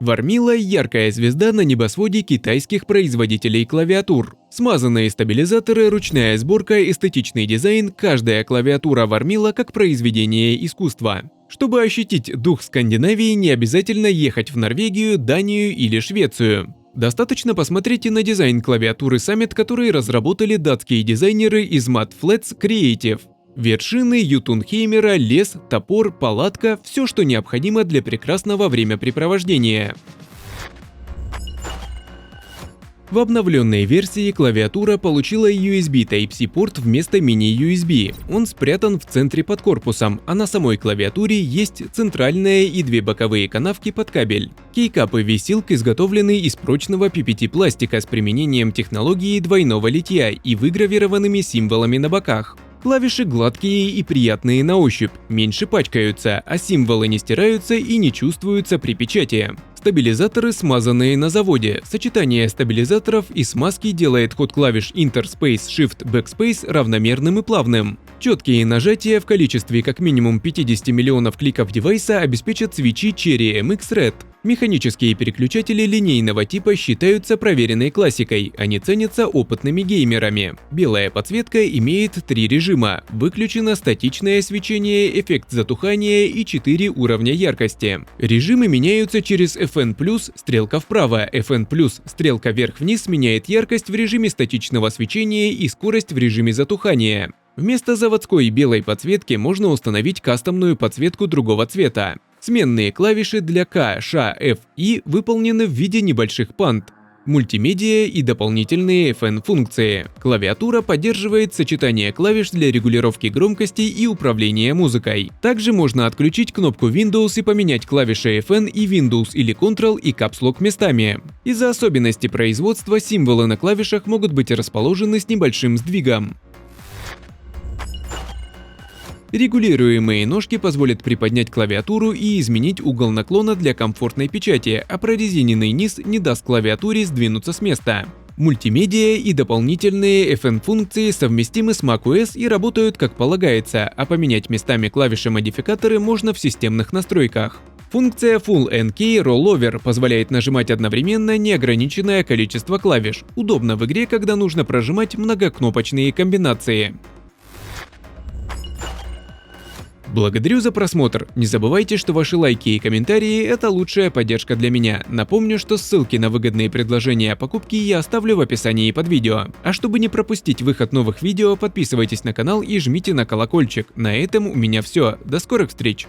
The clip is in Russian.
Warmila – яркая звезда на небосводе китайских производителей клавиатур. Смазанные стабилизаторы, ручная сборка, эстетичный дизайн – каждая клавиатура Warmila как произведение искусства. Чтобы ощутить дух Скандинавии, не обязательно ехать в Норвегию, Данию или Швецию. Достаточно посмотреть на дизайн клавиатуры Summit, которые разработали датские дизайнеры из Madflats Creative. Вершины, Ютунхеймера, лес, топор, палатка – все, что необходимо для прекрасного времяпрепровождения. В обновленной версии клавиатура получила USB Type-C порт вместо мини-USB. Он спрятан в центре под корпусом, а на самой клавиатуре есть центральная и две боковые канавки под кабель. Кейкапы висилк изготовлены из прочного PPT-пластика с применением технологии двойного литья и выгравированными символами на боках. Клавиши гладкие и приятные на ощупь, меньше пачкаются, а символы не стираются и не чувствуются при печати. Стабилизаторы смазанные на заводе. Сочетание стабилизаторов и смазки делает ход клавиш Interspace, Shift, Backspace равномерным и плавным. Четкие нажатия в количестве как минимум 50 миллионов кликов девайса обеспечат свитчи Cherry MX Red. Механические переключатели линейного типа считаются проверенной классикой, они ценятся опытными геймерами. Белая подсветка имеет 3 режима: выключено статичное свечение, эффект затухания и 4 уровня яркости. Режимы меняются через FN+, стрелка вправо, FN+, стрелка вверх-вниз меняет яркость в режиме статичного свечения и скорость в режиме затухания. Вместо заводской белой подсветки можно установить кастомную подсветку другого цвета. Сменные клавиши для К, Ш, F, И выполнены в виде небольших пант. Мультимедиа и дополнительные FN-функции. Клавиатура поддерживает сочетание клавиш для регулировки громкости и управления музыкой. Также можно отключить кнопку Windows и поменять клавиши FN и Windows или Ctrl и Caps Lock местами. Из-за особенностей производства символы на клавишах могут быть расположены с небольшим сдвигом. Регулируемые ножки позволят приподнять клавиатуру и изменить угол наклона для комфортной печати, а прорезиненный низ не даст клавиатуре сдвинуться с места. Мультимедиа и дополнительные FN-функции совместимы с macOS и работают как полагается, а поменять местами клавиши-модификаторы можно в системных настройках. Функция Full NK Rollover позволяет нажимать одновременно неограниченное количество клавиш. Удобно в игре, когда нужно прожимать многокнопочные комбинации. Благодарю за просмотр. Не забывайте, что ваши лайки и комментарии – это лучшая поддержка для меня. Напомню, что ссылки на выгодные предложения о покупке я оставлю в описании под видео. А чтобы не пропустить выход новых видео, подписывайтесь на канал и жмите на колокольчик. На этом у меня все. До скорых встреч!